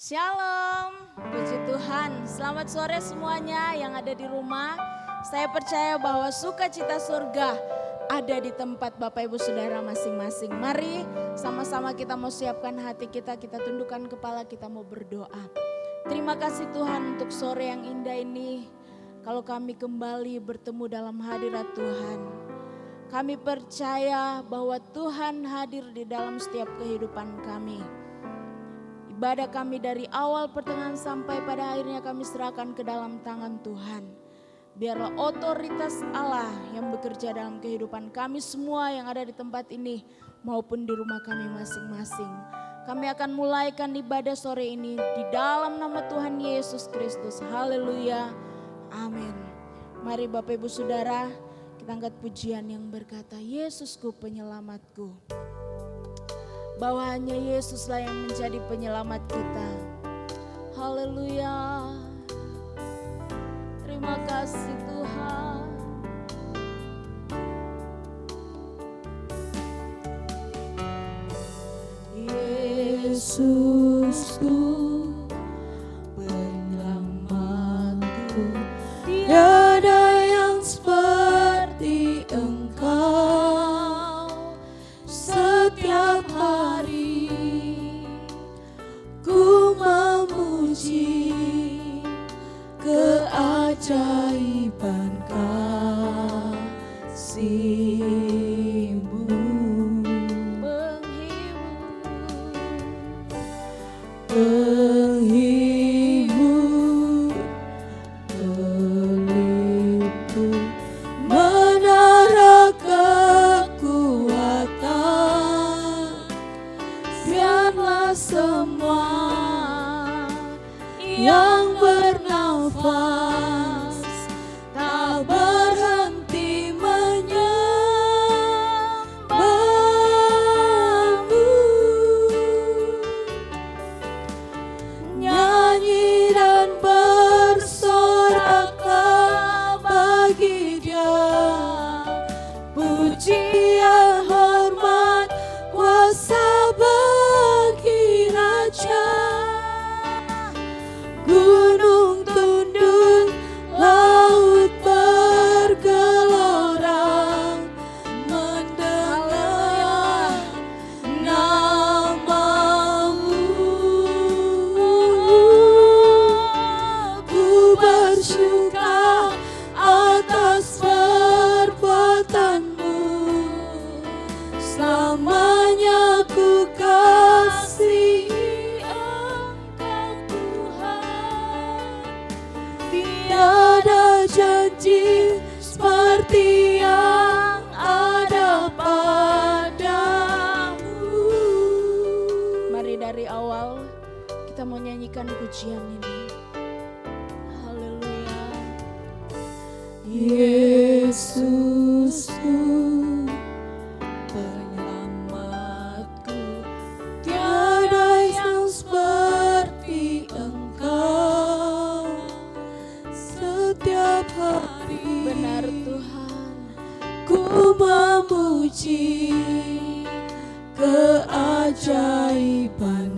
Shalom, puji Tuhan. Selamat sore semuanya yang ada di rumah. Saya percaya bahwa sukacita surga ada di tempat Bapak Ibu Saudara masing-masing. Mari sama-sama kita mau siapkan hati kita tundukkan kepala, kita mau berdoa. Terima kasih Tuhan untuk sore yang indah ini. Kalau kami kembali bertemu dalam hadirat Tuhan. Kami percaya bahwa Tuhan hadir di dalam setiap kehidupan kami. Ibadah kami dari awal pertengahan sampai pada akhirnya kami serahkan ke dalam tangan Tuhan. Biarlah otoritas Allah yang bekerja dalam kehidupan kami semua yang ada di tempat ini maupun di rumah kami masing-masing. Kami akan mulaikan ibadah sore ini di dalam nama Tuhan Yesus Kristus. Haleluya. Amin. Mari Bapak Ibu Saudara, kita angkat pujian yang berkata, Yesusku penyelamatku. Bahwa hanya Yesuslah yang menjadi penyelamat kita. Haleluya. Terima kasih Tuhan. Yesusku penyelamatku, tiada yang seperti Engkau. Setiap hari ku memuji keajaiban kasih-Mu. Penghibur pelipur menara kekuatan. Biarlah semua yang bernafas tak berhenti menyembah-Mu. Nyanyi dan bersoraklah bagi Dia, pujian, hormat, kuasa bagi Raja. Gunung tunduk, laut bergelora, mendengar nama-Mu. Ku bersyukur atas perbuatan-Mu, selamanya ku kasihi Engkau Tuhan. Tiada janji seperti yang ada padamu. Mari dari awal kita mau nyanyikan pujian ini. Haleluya. Yesusku penyelamatku, tiada yang seperti Engkau. Setiap hari benar Tuhan ku memuji keajaiban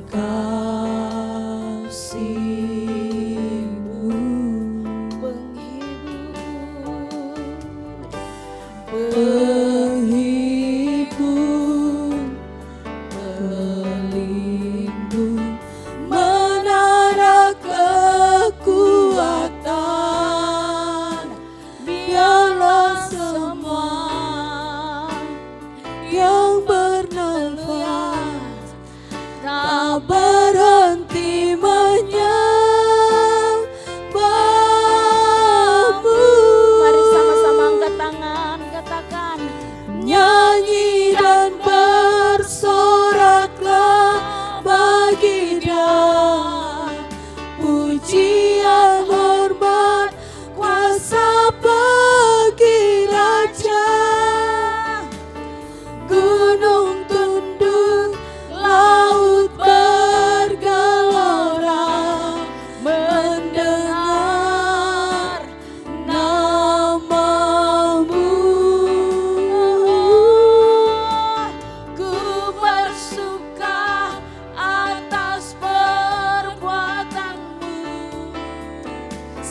kasih-Mu. Penghibur pelindung menara kekuatan. Biarlah semua yang bernafas tak berhenti menyembah-Mu. Mari sama-sama angkat tangan, katakan, nyanyi dan bersoraklah bagi Dia, pujian, hormat, kuasa bagi Raja. Gunung tunduk, laut bergelora,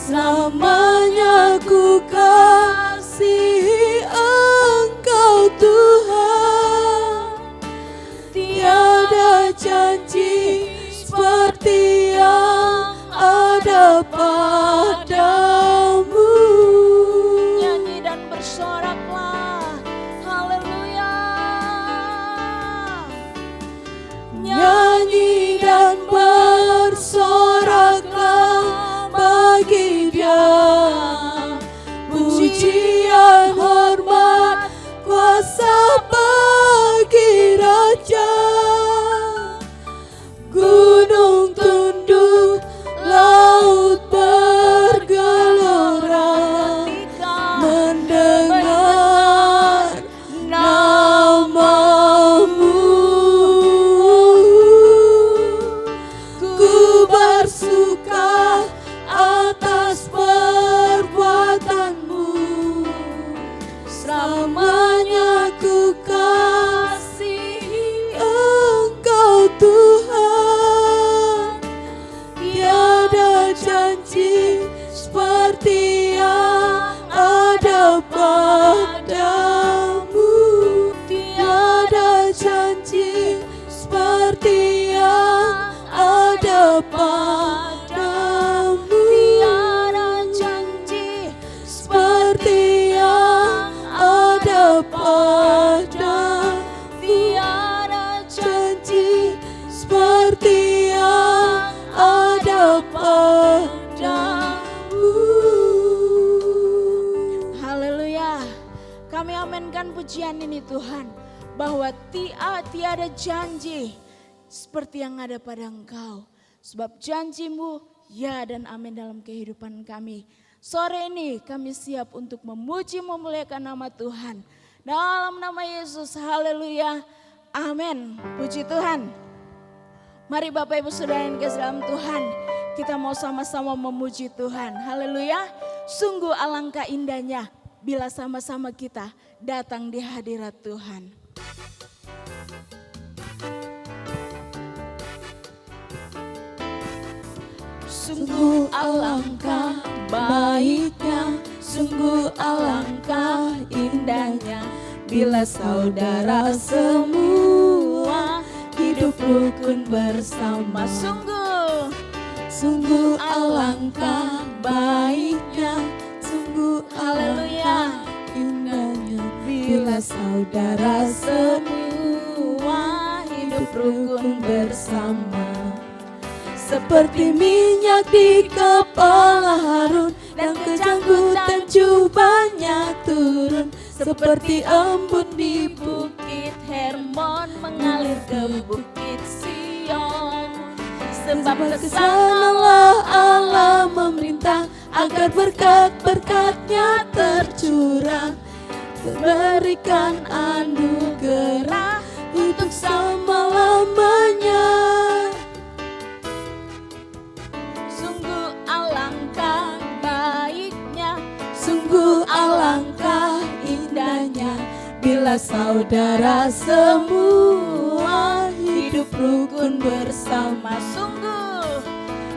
Selamanya ku kasihi Engkau Tuhan. Tiada janji seperti yang ada padamu. Nyanyi dan bersoraklah, haleluya. Nyanyi dan bersoraklah bagi Dia. Pujian, hormat, kuasa bagi Raja. Gunung tunduk, laut bergelora mendengar namamu. Ku bersuka atas perbuatanmu. Selamanya ku kasihi Engkau Tuhan. Tiada janji seperti yang ada padamu. Tiada janji seperti yang ada padamu. Tiada janji Seperti yang ada padamu. tiada Janji seperti yang ada padamu. Haleluya. Kami amenkan pujian ini Tuhan, bahwa tiada janji seperti yang ada pada Engkau. Sebab janjimu ya dan amin dalam kehidupan kami. Sore ini kami siap untuk memuji memuliakan nama Tuhan. Dalam nama Yesus, haleluya, amin. Puji Tuhan. Mari Bapak Ibu Saudara yang dikasihi dalam Tuhan, kita mau sama-sama memuji Tuhan. Haleluya. Sungguh alangkah indahnya bila sama-sama kita datang di hadirat Tuhan. Sungguh alangkah baiknya, sungguh alangkah indahnya, bila saudara semua hidup rukun bersama. Sungguh alangkah baiknya, sungguh alangkah indahnya, bila saudara semua hidup rukun bersama. Seperti minyak di kepala Harun dan kejanggutan jubahnya turun. Seperti embun di bukit Hermon mengalir ke bukit Sion. Sebab kesanalah Allah memerintah agar berkat-berkatnya tercurah, memberikan anugerah untuk selama-lamanya. Sungguh alangkah indahnya, bila saudara semua hidup rukun bersama.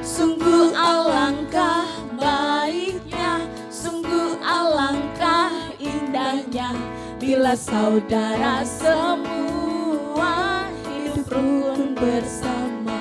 Sungguh alangkah baiknya, sungguh alangkah indahnya, bila saudara semua hidup rukun bersama.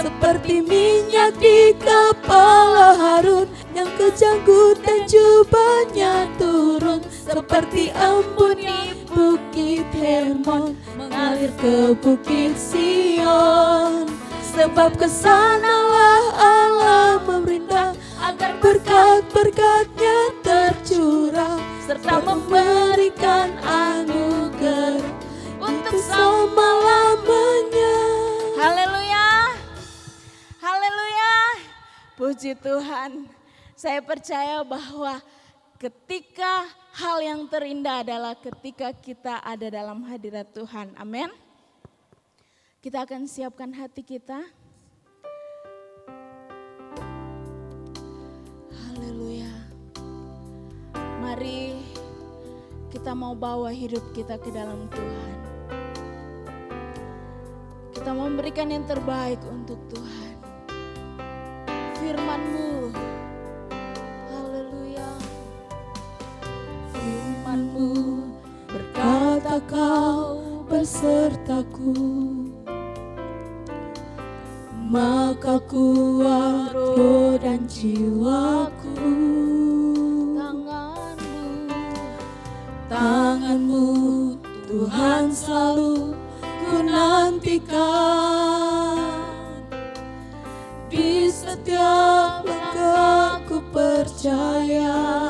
Seperti minyak di kepala Harun yang kejanggutan jubahnya turun. Seperti embun di bukit Hermon mengalir ke bukit Sion. Sebab kesanalah Allah memerintah agar berkat-berkatnya tercurah, serta memberikan anugerah untuk selama-lamanya. Haleluya, haleluya, puji Tuhan. Saya percaya bahwa ketika hal yang terindah adalah ketika kita ada dalam hadirat Tuhan. Amin. Kita akan siapkan hati kita. Haleluya. Mari kita mau bawa hidup kita ke dalam Tuhan. Kita mau memberikan yang terbaik untuk Tuhan. Firman-Mu berkata kau besertaku, maka kuat roh dan jiwaku. Tanganmu Tuhan selalu ku nantikan, di setiap langkah ku percaya.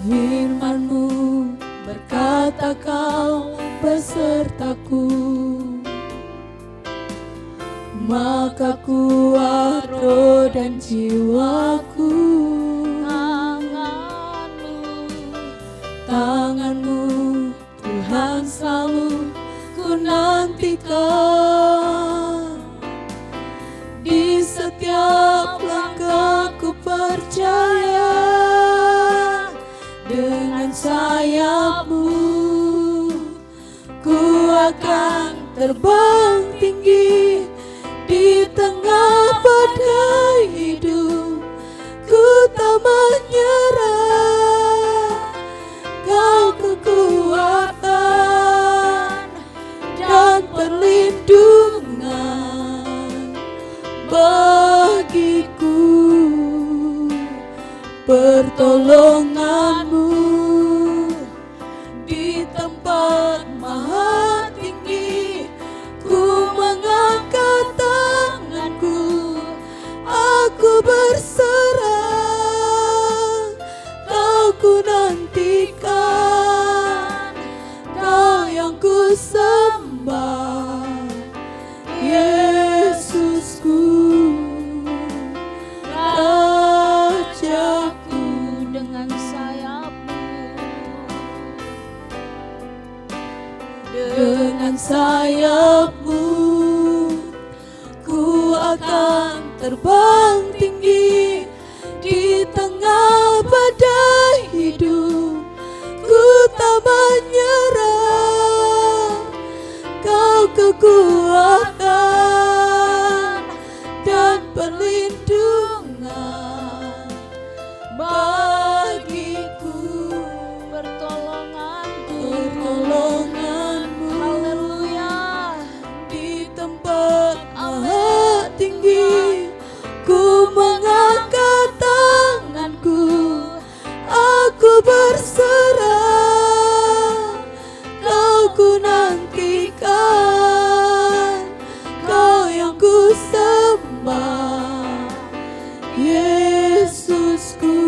Firman-Mu berkata kau besertaku, maka kuat roh dan jiwaku. Tangan-Mu Tuhan selalu ku nantikan, di setiap langkah ku percaya. Dengan sayap-Mu ku akan terbang tinggi, di tengah badai hidup ku tak menyerah. Kau kekuatan dan perlindungan bagiku, pertolongan-Mu di tempat maha tinggi. Ku mengangkat tanganku, aku berserah. Kau ku nantikan, Kau yang ku sembah, Yesusku, Rajaku. Dengan sayap-Mu, dengan sayap-Mu ku akan terbang tinggi, di tengah badai hidup ku tak menyerah. Kau kekuatan dan perlindungan bagiku, pertolongan-Mu. haleluya. Di tempat maha tinggi ku mengangkat tanganku, aku berserah. Kau ku nantikan, Kau yang ku sembah, Yesusku,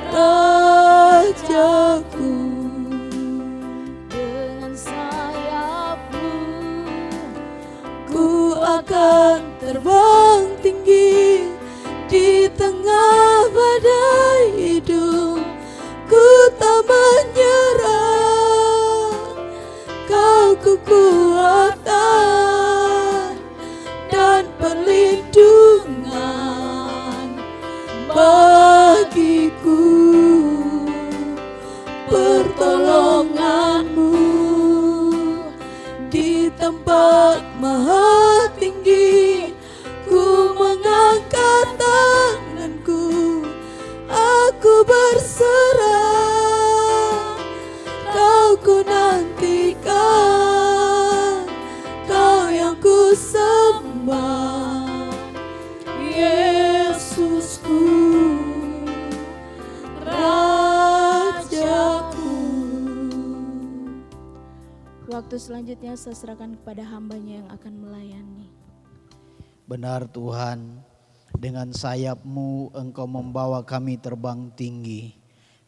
Rajaku. Dengan sayap-Mu Ku akan terbang tinggi, di tengah badai hidup ku tak menyerah. Kau kekuatan dan perlindungan bagiku, pertolongan-Mu di tempat maha tinggi. Ku mengangkat tanganku, aku berserah. Kau ku nantikan, Kau yang ku sembah, Yesusku, Rajaku. Waktu selanjutnya saya serahkan kepada hamba-Nya yang akan melayani. Benar Tuhan, dengan sayap-Mu Engkau membawa kami terbang tinggi.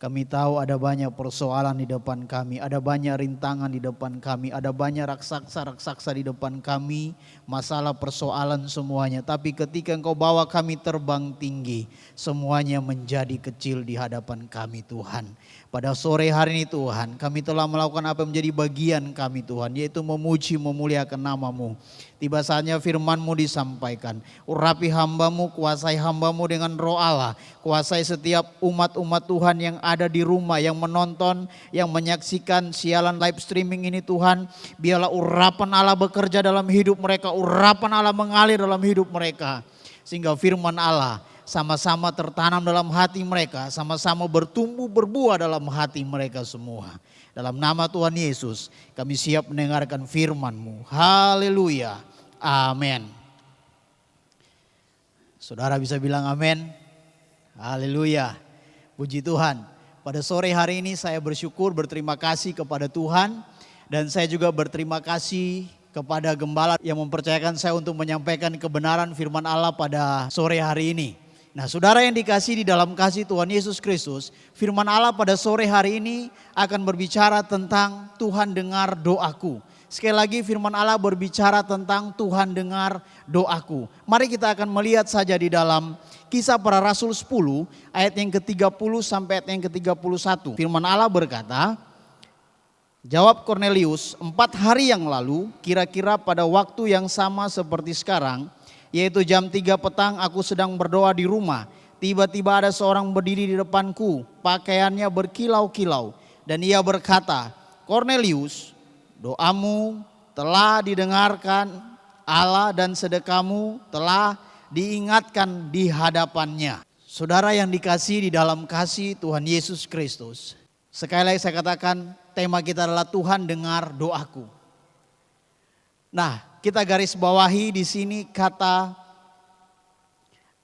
Kami tahu ada banyak persoalan di depan kami, ada banyak rintangan di depan kami, ada banyak raksasa-raksasa di depan kami, masalah persoalan semuanya. Tapi ketika Engkau bawa kami terbang tinggi, semuanya menjadi kecil di hadapan kami Tuhan. Pada sore hari ini Tuhan, kami telah melakukan apa yang menjadi bagian kami Tuhan, yaitu memuji memuliakan nama-Mu. Tiba saatnya firman-Mu disampaikan. Urapi hamba-Mu, kuasai hamba-Mu dengan roh Allah. Kuasai setiap umat-umat Tuhan yang ada di rumah, yang menonton, yang menyaksikan siaran live streaming ini Tuhan. Biarlah urapan Allah bekerja dalam hidup mereka, urapan Allah mengalir dalam hidup mereka. Sehingga firman Allah sama-sama tertanam dalam hati mereka, sama-sama bertumbuh berbuah dalam hati mereka semua. Dalam nama Tuhan Yesus kami siap mendengarkan firman-Mu. Haleluya. Amin. Saudara bisa bilang amin. Haleluya. Puji Tuhan. Pada sore hari ini saya bersyukur, berterima kasih kepada Tuhan. Dan saya juga berterima kasih kepada gembala yang mempercayakan saya untuk menyampaikan kebenaran firman Allah pada sore hari ini. Nah, saudara yang dikasihi di dalam kasih Tuhan Yesus Kristus, firman Allah pada sore hari ini akan berbicara tentang Tuhan dengar doaku. Sekali lagi firman Allah berbicara tentang Tuhan dengar doaku. Mari kita akan melihat saja di dalam Kisah Para Rasul 10 ayat yang ke-30 sampai ayat yang ke-31. Firman Allah berkata, jawab Kornelius, 4 hari yang lalu, kira-kira pada waktu yang sama seperti sekarang, yaitu jam 3 petang aku sedang berdoa di rumah. Tiba-tiba ada seorang berdiri di depanku, pakaiannya berkilau-kilau. Dan ia berkata, Kornelius, doamu telah didengarkan Allah dan sedekahmu telah diingatkan di hadapannya. Saudara yang dikasihi di dalam kasih Tuhan Yesus Kristus. Sekali lagi saya katakan, tema kita adalah Tuhan dengar doaku. Nah, kita garis bawahi di sini kata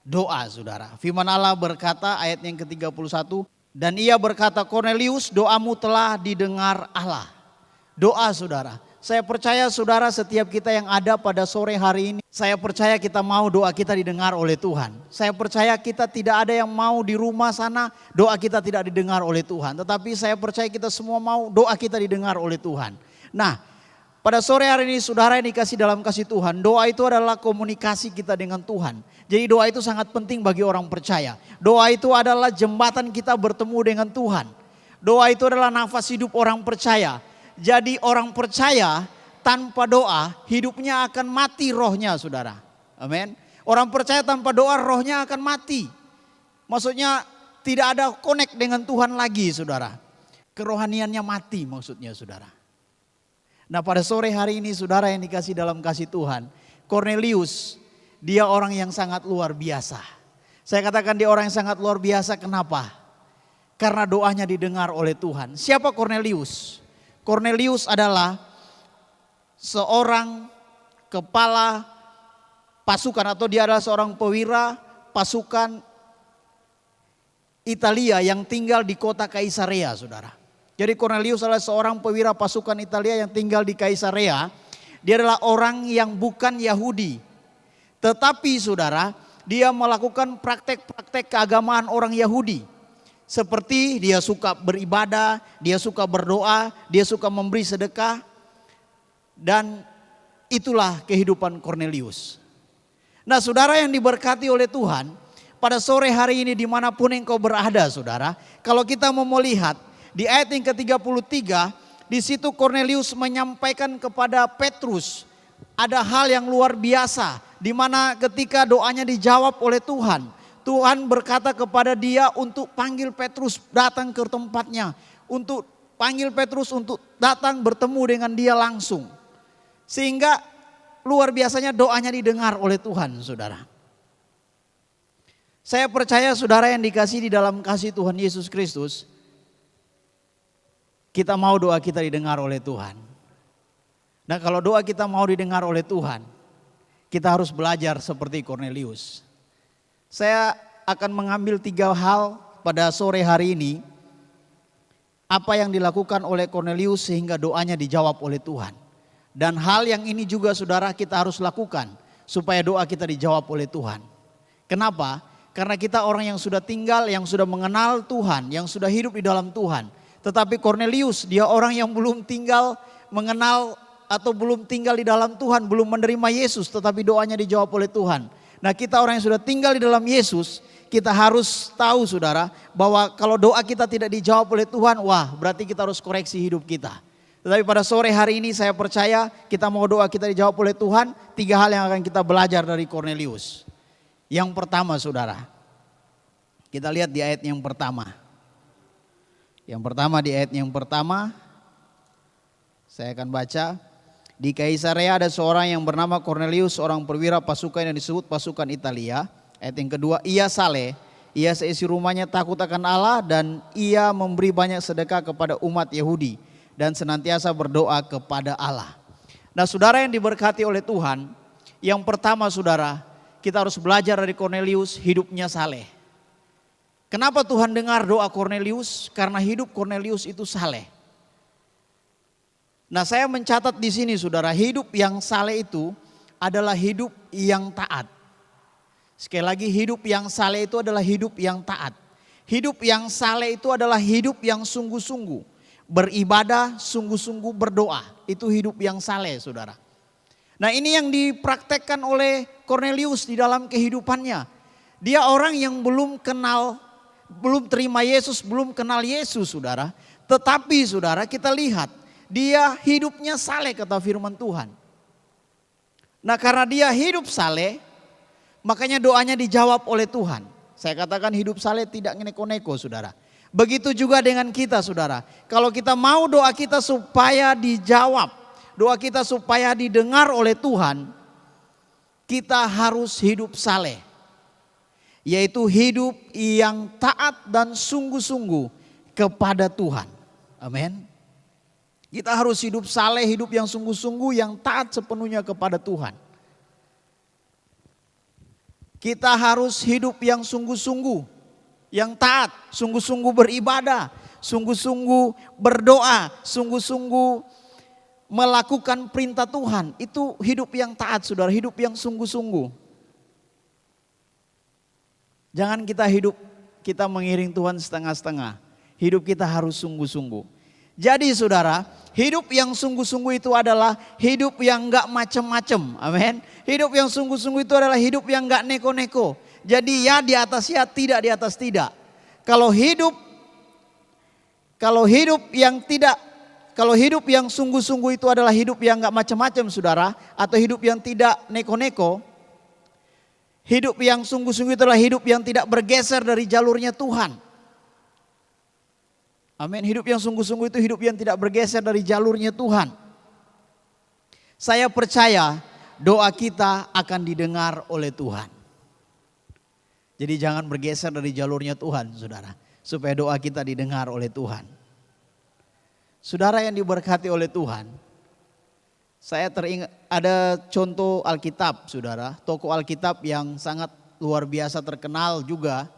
doa, saudara. Firman Allah berkata ayat yang ke-31, dan ia berkata, Kornelius, doamu telah didengar Allah. Doa, saudara. Saya percaya saudara setiap kita yang ada pada sore hari ini, saya percaya kita mau doa kita didengar oleh Tuhan. Saya percaya kita tidak ada yang mau di rumah sana doa kita tidak didengar oleh Tuhan. Tetapi saya percaya kita semua mau doa kita didengar oleh Tuhan. Nah, pada sore hari ini saudara yang dikasih dalam kasih Tuhan, doa itu adalah komunikasi kita dengan Tuhan. Jadi doa itu sangat penting bagi orang percaya. Doa itu adalah jembatan kita bertemu dengan Tuhan. Doa itu adalah nafas hidup orang percaya. Jadi orang percaya tanpa doa hidupnya akan mati rohnya, saudara. Amin. Orang percaya tanpa doa rohnya akan mati. Maksudnya tidak ada connect dengan Tuhan lagi, saudara. Kerohaniannya mati maksudnya, saudara. Nah, pada sore hari ini saudara yang dikasih dalam kasih Tuhan, Kornelius dia orang yang sangat luar biasa. Saya katakan dia orang yang sangat luar biasa, kenapa? Karena doanya didengar oleh Tuhan. Siapa Kornelius? Kornelius adalah seorang kepala pasukan atau dia adalah seorang perwira pasukan Italia yang tinggal di kota Kaisarea, saudara. Jadi Kornelius adalah seorang perwira pasukan Italia yang tinggal di Kaisarea. Dia adalah orang yang bukan Yahudi. Tetapi saudara, dia melakukan praktek-praktek keagamaan orang Yahudi. Seperti dia suka beribadah, dia suka berdoa, dia suka memberi sedekah. Dan itulah kehidupan Kornelius. Nah, saudara yang diberkati oleh Tuhan, pada sore hari ini dimanapun engkau berada, saudara. Kalau kita mau melihat di ayat yang ke-33, di situ Kornelius menyampaikan kepada Petrus ada hal yang luar biasa, di mana ketika doanya dijawab oleh Tuhan. Tuhan berkata kepada dia untuk panggil Petrus datang ke tempatnya. Untuk panggil Petrus untuk datang bertemu dengan dia langsung. Sehingga luar biasanya doanya didengar oleh Tuhan, saudara. Saya percaya saudara yang dikasih di dalam kasih Tuhan Yesus Kristus, kita mau doa kita didengar oleh Tuhan. Nah, kalau doa kita mau didengar oleh Tuhan, kita harus belajar seperti Kornelius. Saya akan mengambil 3 hal pada sore hari ini. Apa yang dilakukan oleh Kornelius sehingga doanya dijawab oleh Tuhan. Dan hal yang ini juga saudara kita harus lakukan supaya doa kita dijawab oleh Tuhan. Kenapa? Karena kita orang yang sudah tinggal, yang sudah mengenal Tuhan, yang sudah hidup di dalam Tuhan. Tetapi Kornelius dia orang yang belum tinggal mengenal atau belum tinggal di dalam Tuhan, belum menerima Yesus, tetapi doanya dijawab oleh Tuhan. Nah, kita orang yang sudah tinggal di dalam Yesus, kita harus tahu saudara bahwa kalau doa kita tidak dijawab oleh Tuhan, wah berarti kita harus koreksi hidup kita. Tetapi pada sore hari ini saya percaya kita mau doa kita dijawab oleh Tuhan. 3 hal yang akan kita belajar dari Kornelius. Yang pertama saudara, kita lihat di ayat yang pertama. Yang pertama di ayat yang pertama, saya akan baca. Di Kaisarea ada seorang yang bernama Kornelius, seorang perwira pasukan yang disebut pasukan Italia. Ayat yang kedua, ia saleh, ia seisi rumahnya takut akan Allah dan ia memberi banyak sedekah kepada umat Yahudi dan senantiasa berdoa kepada Allah. Nah saudara yang diberkati oleh Tuhan, yang pertama saudara, kita harus belajar dari Kornelius, hidupnya saleh. Kenapa Tuhan dengar doa Kornelius? Karena hidup Kornelius itu saleh. Nah saya mencatat di sini saudara, hidup yang saleh itu adalah hidup yang taat. Sekali lagi, hidup yang saleh itu adalah hidup yang taat. Hidup yang saleh itu adalah hidup yang sungguh-sungguh. Beribadah, sungguh-sungguh berdoa. Itu hidup yang saleh saudara. Nah ini yang dipraktekkan oleh Kornelius di dalam kehidupannya. Dia orang yang belum terima Yesus, belum kenal Yesus saudara. Tetapi saudara kita lihat, dia hidupnya saleh kata firman Tuhan. Nah karena dia hidup saleh, makanya doanya dijawab oleh Tuhan. Saya katakan hidup saleh tidak neko-neko saudara. Begitu juga dengan kita saudara. Kalau kita mau doa kita supaya dijawab, doa kita supaya didengar oleh Tuhan, kita harus hidup saleh. Yaitu hidup yang taat dan sungguh-sungguh kepada Tuhan. Amin. Kita harus hidup saleh, hidup yang sungguh-sungguh, yang taat sepenuhnya kepada Tuhan. Kita harus hidup yang sungguh-sungguh, yang taat, sungguh-sungguh beribadah, sungguh-sungguh berdoa, sungguh-sungguh melakukan perintah Tuhan. Itu hidup yang taat saudara, hidup yang sungguh-sungguh. Jangan kita mengiring Tuhan setengah-setengah. Hidup kita harus sungguh-sungguh. Jadi saudara, hidup yang sungguh-sungguh itu adalah hidup yang enggak macam-macam. Amin. Hidup yang sungguh-sungguh itu adalah hidup yang enggak neko-neko. Jadi ya di atas ya, tidak di atas tidak. Kalau hidup yang sungguh-sungguh itu adalah hidup yang enggak macam-macam saudara, atau hidup yang tidak neko-neko. Hidup yang sungguh-sungguh itu adalah hidup yang tidak bergeser dari jalurnya Tuhan. Amin. Hidup yang sungguh-sungguh itu hidup yang tidak bergeser dari jalurnya Tuhan. Saya percaya doa kita akan didengar oleh Tuhan. Jadi jangan bergeser dari jalurnya Tuhan saudara. Supaya doa kita didengar oleh Tuhan. Saudara yang diberkati oleh Tuhan. Saya teringat ada contoh Alkitab saudara. Tokoh Alkitab yang sangat luar biasa terkenal juga.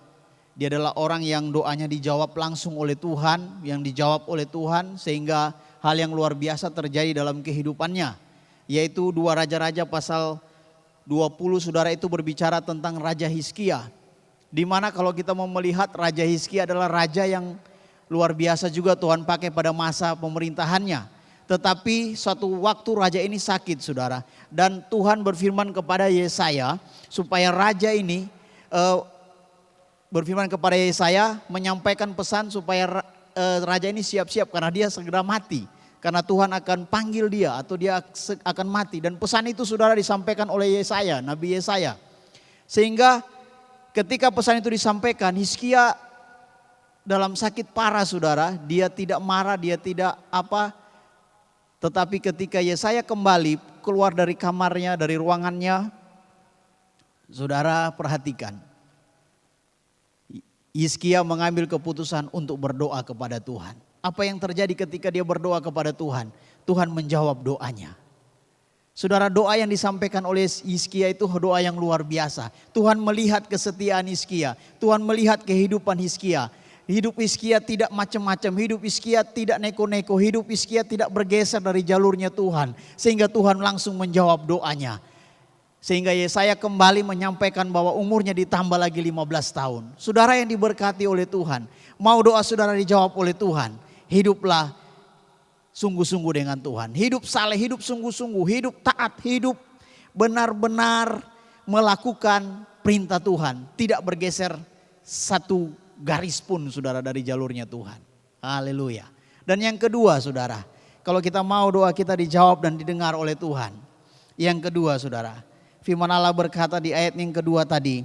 Dia adalah orang yang doanya dijawab langsung oleh Tuhan, yang dijawab oleh Tuhan sehingga hal yang luar biasa terjadi dalam kehidupannya. Yaitu 2 Raja-Raja pasal 20 saudara itu berbicara tentang Raja Hizkia. Di mana kalau kita mau melihat Raja Hizkia adalah raja yang luar biasa juga Tuhan pakai pada masa pemerintahannya. Tetapi suatu waktu raja ini sakit saudara. Dan Tuhan berfirman kepada Yesaya supaya raja ini berfirman kepada Yesaya menyampaikan pesan supaya raja ini siap-siap karena dia segera mati. Karena Tuhan akan panggil dia atau dia akan mati. Dan pesan itu saudara disampaikan oleh Yesaya, Nabi Yesaya. Sehingga ketika pesan itu disampaikan, Hizkia dalam sakit parah saudara. Dia tidak marah, dia tidak apa. Tetapi ketika Yesaya kembali keluar dari kamarnya, dari ruangannya. Saudara perhatikan. Hizkia mengambil keputusan untuk berdoa kepada Tuhan. Apa yang terjadi ketika dia berdoa kepada Tuhan? Tuhan menjawab doanya. Saudara, doa yang disampaikan oleh Hizkia itu doa yang luar biasa. Tuhan melihat kesetiaan Hizkia. Tuhan melihat kehidupan Hizkia. Hidup Hizkia tidak macam-macam. Hidup Hizkia tidak neko-neko. Hidup Hizkia tidak bergeser dari jalurnya Tuhan. Sehingga Tuhan langsung menjawab doanya. Sehingga Yesaya kembali menyampaikan bahwa umurnya ditambah lagi 15 tahun. Saudara yang diberkati oleh Tuhan. Mau doa saudara dijawab oleh Tuhan. Hiduplah sungguh-sungguh dengan Tuhan. Hidup saleh, hidup sungguh-sungguh. Hidup taat, hidup benar-benar melakukan perintah Tuhan. Tidak bergeser satu garis pun saudara dari jalurnya Tuhan. Haleluya. Dan yang kedua saudara. Kalau kita mau doa kita dijawab dan didengar oleh Tuhan. Yang kedua saudara. Firman Allah berkata di ayat yang kedua tadi,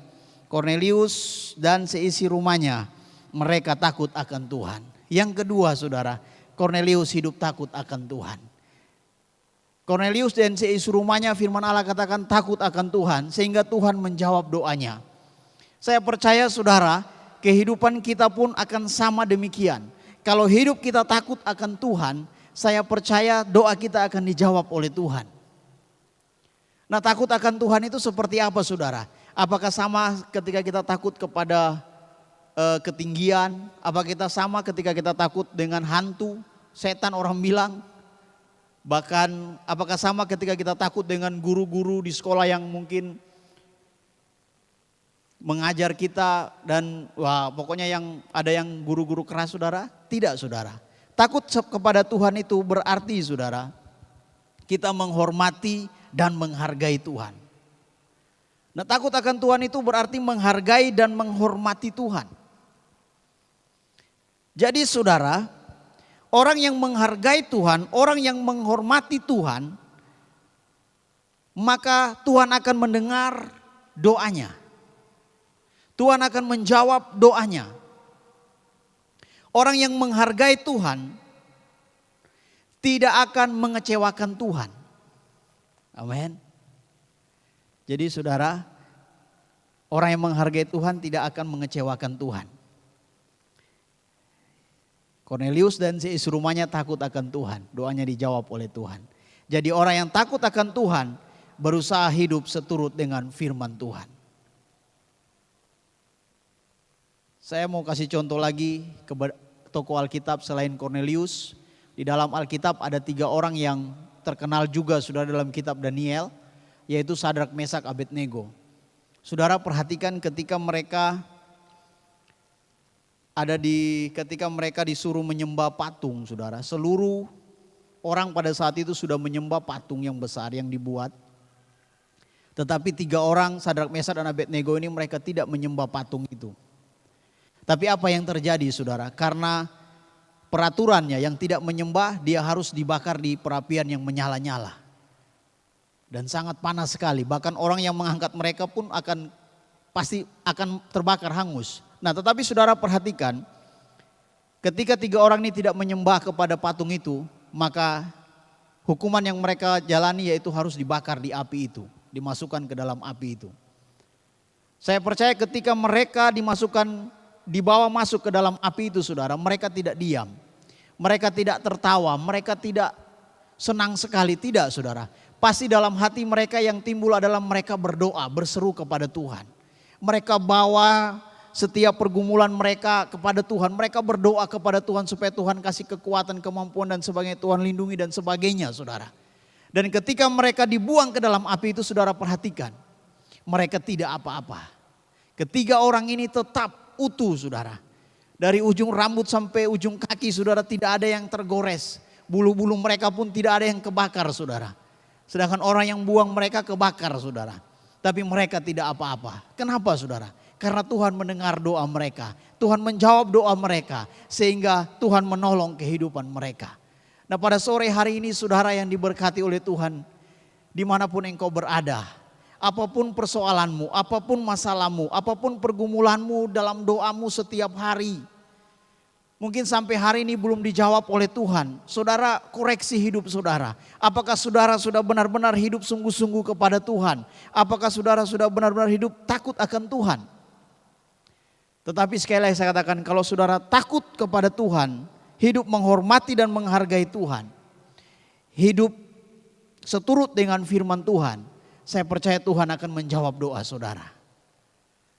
Kornelius dan seisi rumahnya, mereka takut akan Tuhan. Yang kedua saudara, Kornelius hidup takut akan Tuhan. Kornelius dan seisi rumahnya firman Allah katakan takut akan Tuhan, sehingga Tuhan menjawab doanya. Saya percaya saudara, kehidupan kita pun akan sama demikian. Kalau hidup kita takut akan Tuhan, saya percaya doa kita akan dijawab oleh Tuhan. Nah, takut akan Tuhan itu seperti apa saudara? Apakah sama ketika kita takut kepada ketinggian? Apakah kita sama ketika kita takut dengan hantu, setan orang bilang? Bahkan apakah sama ketika kita takut dengan guru-guru di sekolah yang mungkin mengajar kita dan pokoknya yang ada yang guru-guru keras saudara? Tidak saudara. Takut kepada Tuhan itu berarti saudara, kita menghormati dan menghargai Tuhan. Nah, takut akan Tuhan itu berarti menghargai dan menghormati Tuhan. Jadi saudara, orang yang menghargai Tuhan, orang yang menghormati Tuhan, maka Tuhan akan mendengar doanya. Tuhan akan menjawab doanya. Orang yang menghargai Tuhan tidak akan mengecewakan Tuhan. Amin. Jadi saudara, orang yang menghargai Tuhan tidak akan mengecewakan Tuhan. Cornelius dan seisi rumahnya takut akan Tuhan. Doanya dijawab oleh Tuhan. Jadi orang yang takut akan Tuhan berusaha hidup seturut dengan firman Tuhan. Saya mau kasih contoh lagi ke tokoh Alkitab selain Cornelius. Di dalam Alkitab ada 3 orang yang terkenal juga sudah dalam kitab Daniel, yaitu Sadrak, Mesak, Abednego. Saudara perhatikan ketika mereka ketika mereka disuruh menyembah patung, saudara. Seluruh orang pada saat itu sudah menyembah patung yang besar yang dibuat. Tetapi 3 orang, Sadrak, Mesak, dan Abednego ini mereka tidak menyembah patung itu. Tapi apa yang terjadi saudara? Karena peraturannya yang tidak menyembah, dia harus dibakar di perapian yang menyala-nyala. Dan sangat panas sekali, bahkan orang yang mengangkat mereka pun pasti akan terbakar hangus. Nah, tetapi saudara perhatikan, ketika 3 orang ini tidak menyembah kepada patung itu, maka hukuman yang mereka jalani yaitu harus dibakar di api itu, dimasukkan ke dalam api itu. Saya percaya ketika mereka dibawa masuk ke dalam api itu saudara, mereka tidak diam. Mereka tidak tertawa, mereka tidak senang sekali, tidak saudara. Pasti dalam hati mereka yang timbul adalah mereka berdoa, berseru kepada Tuhan. Mereka bawa setiap pergumulan mereka kepada Tuhan. Mereka berdoa kepada Tuhan supaya Tuhan kasih kekuatan, kemampuan dan sebagainya. Tuhan lindungi dan sebagainya saudara. Dan ketika mereka dibuang ke dalam api itu saudara perhatikan. Mereka tidak apa-apa. Ketiga orang ini tetap utuh saudara. Dari ujung rambut sampai ujung kaki saudara tidak ada yang tergores. Bulu-bulu mereka pun tidak ada yang kebakar saudara. Sedangkan orang yang buang mereka kebakar saudara. Tapi mereka tidak apa-apa. Kenapa saudara? Karena Tuhan mendengar doa mereka. Tuhan menjawab doa mereka. Sehingga Tuhan menolong kehidupan mereka. Nah, pada sore hari ini saudara yang diberkati oleh Tuhan. Dimanapun engkau berada. Apapun persoalanmu, apapun masalahmu, apapun pergumulanmu dalam doamu setiap hari. Mungkin sampai hari ini belum dijawab oleh Tuhan. Saudara koreksi hidup saudara. Apakah saudara sudah benar-benar hidup sungguh-sungguh kepada Tuhan? Apakah saudara sudah benar-benar hidup takut akan Tuhan? Tetapi sekali lagi saya katakan, kalau saudara takut kepada Tuhan, hidup menghormati dan menghargai Tuhan, hidup seturut dengan firman Tuhan, saya percaya Tuhan akan menjawab doa saudara.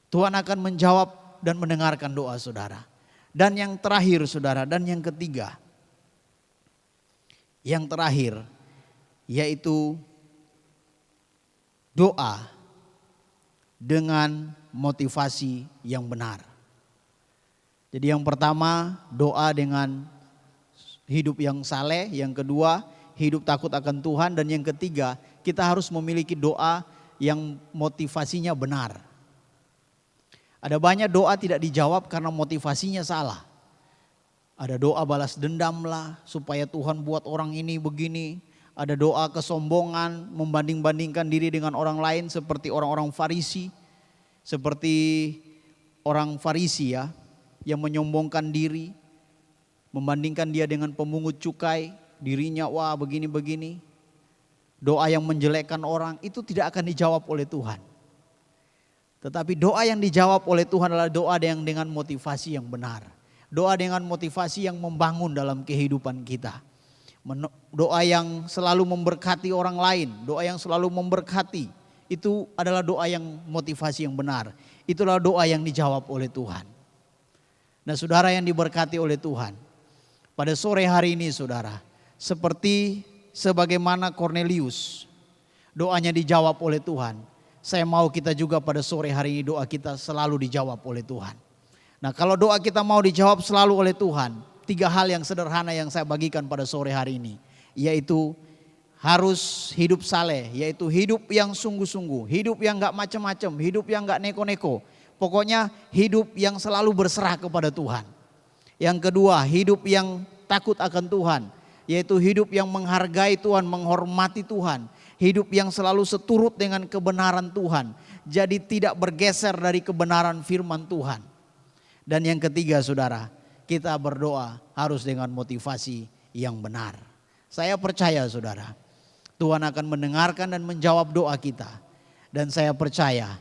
Tuhan akan menjawab dan mendengarkan doa saudara. Dan yang terakhir saudara, dan yang ketiga. Yang terakhir yaitu doa dengan motivasi yang benar. Jadi yang pertama doa dengan hidup yang saleh, yang kedua hidup takut akan Tuhan, dan yang ketiga kita harus memiliki doa yang motivasinya benar. Ada banyak doa tidak dijawab karena motivasinya salah. Ada doa balas dendam lah supaya Tuhan buat orang ini begini. Ada doa kesombongan, membanding-bandingkan diri dengan orang lain seperti orang-orang Farisi. Seperti orang Farisi ya, yang menyombongkan diri. Membandingkan dia dengan pemungut cukai, dirinya wah begini-begini. Doa yang menjelekkan orang itu tidak akan dijawab oleh Tuhan. Tetapi doa yang dijawab oleh Tuhan adalah doa yang dengan motivasi yang benar. Doa dengan motivasi yang membangun dalam kehidupan kita. Doa yang selalu memberkati orang lain, doa yang selalu memberkati. Itu adalah doa yang motivasi yang benar. Itulah doa yang dijawab oleh Tuhan. Nah saudara yang diberkati oleh Tuhan, pada sore hari ini saudara, seperti sebagaimana Cornelius, doanya dijawab oleh Tuhan. Saya mau kita juga pada sore hari ini doa kita selalu dijawab oleh Tuhan. Nah kalau doa kita mau dijawab selalu oleh Tuhan, 3 hal yang sederhana yang saya bagikan pada sore hari ini. Yaitu harus hidup saleh, yaitu hidup yang sungguh-sungguh, hidup yang gak macam-macam, hidup yang gak neko-neko. Pokoknya hidup yang selalu berserah kepada Tuhan. Yang kedua, hidup yang takut akan Tuhan, yaitu hidup yang menghargai Tuhan, menghormati Tuhan. Hidup yang selalu seturut dengan kebenaran Tuhan. Jadi tidak bergeser dari kebenaran firman Tuhan. Dan yang ketiga saudara, kita berdoa harus dengan motivasi yang benar. Saya percaya saudara, Tuhan akan mendengarkan dan menjawab doa kita. Dan saya percaya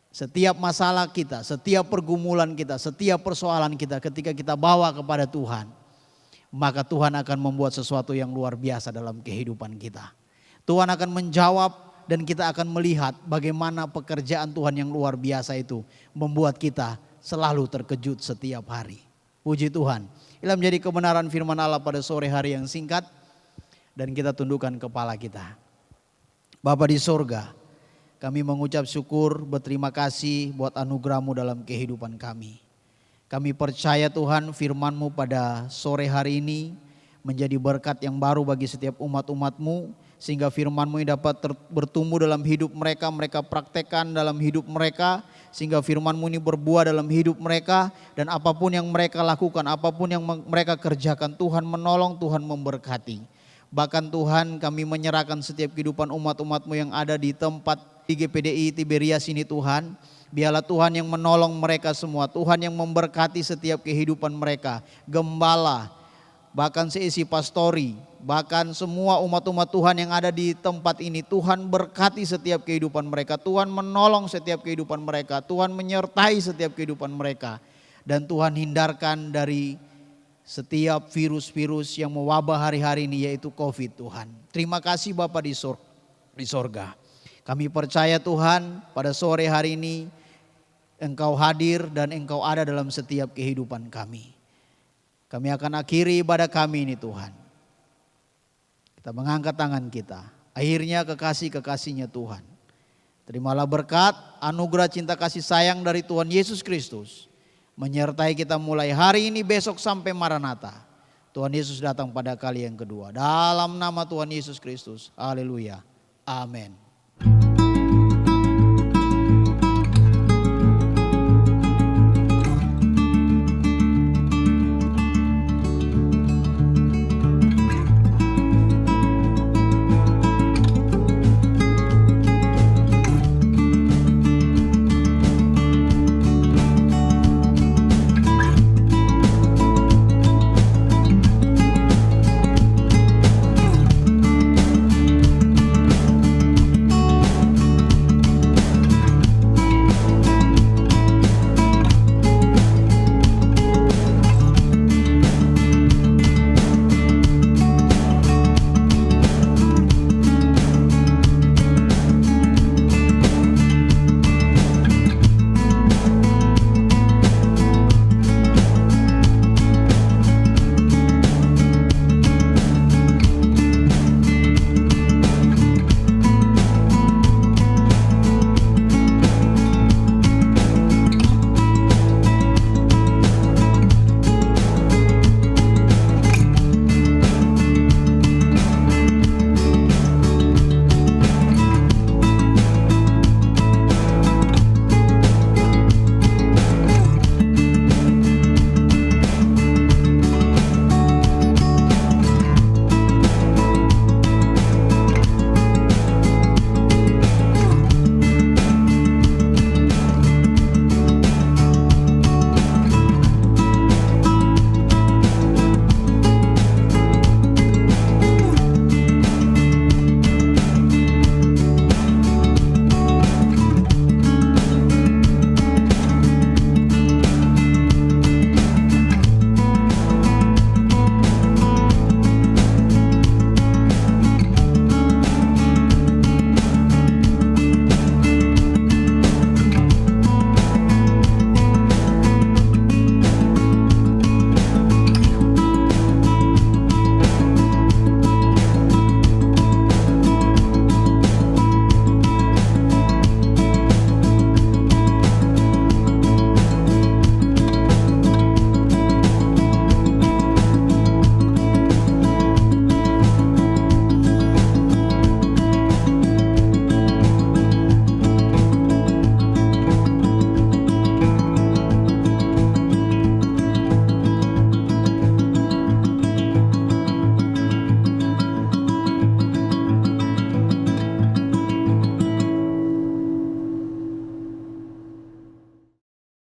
setiap masalah kita, setiap pergumulan kita, setiap persoalan kita ketika kita bawa kepada Tuhan, maka Tuhan akan membuat sesuatu yang luar biasa dalam kehidupan kita. Tuhan akan menjawab dan kita akan melihat bagaimana pekerjaan Tuhan yang luar biasa itu membuat kita selalu terkejut setiap hari. Puji Tuhan. Inilah menjadi kebenaran firman Allah pada sore hari yang singkat dan kita tundukkan kepala kita. Bapa di sorga, kami mengucap syukur, berterima kasih buat anugerah-Mu dalam kehidupan kami. Kami percaya Tuhan firman-Mu pada sore hari ini menjadi berkat yang baru bagi setiap umat-umat-Mu. Sehingga firman-Mu dapat bertumbuh dalam hidup mereka, mereka praktekkan dalam hidup mereka. Sehingga firman-Mu ini berbuah dalam hidup mereka. Dan apapun yang mereka lakukan, apapun yang mereka kerjakan, Tuhan menolong, Tuhan memberkati. Bahkan Tuhan kami menyerahkan setiap kehidupan umat-umat-Mu yang ada di tempat di GPDI Tiberias ini Tuhan. Biarlah Tuhan yang menolong mereka semua, Tuhan yang memberkati setiap kehidupan mereka. Gembala, bahkan seisi pastori, bahkan semua umat-umat Tuhan yang ada di tempat ini, Tuhan berkati setiap kehidupan mereka, Tuhan menolong setiap kehidupan mereka, Tuhan menyertai setiap kehidupan mereka. Dan Tuhan hindarkan dari setiap virus-virus yang mewabah hari-hari ini yaitu COVID Tuhan. Terima kasih Bapa di sorga. Kami percaya Tuhan pada sore hari ini Engkau hadir dan Engkau ada dalam setiap kehidupan kami. Kami akan akhiri ibadah kami ini Tuhan. Kita mengangkat tangan kita. Akhirnya kekasih-kekasihnya Tuhan. Terimalah berkat, anugerah cinta kasih sayang dari Tuhan Yesus Kristus. Menyertai kita mulai hari ini, besok sampai Maranatha. Tuhan Yesus datang pada kali yang kedua. Dalam nama Tuhan Yesus Kristus. Haleluya. Amin.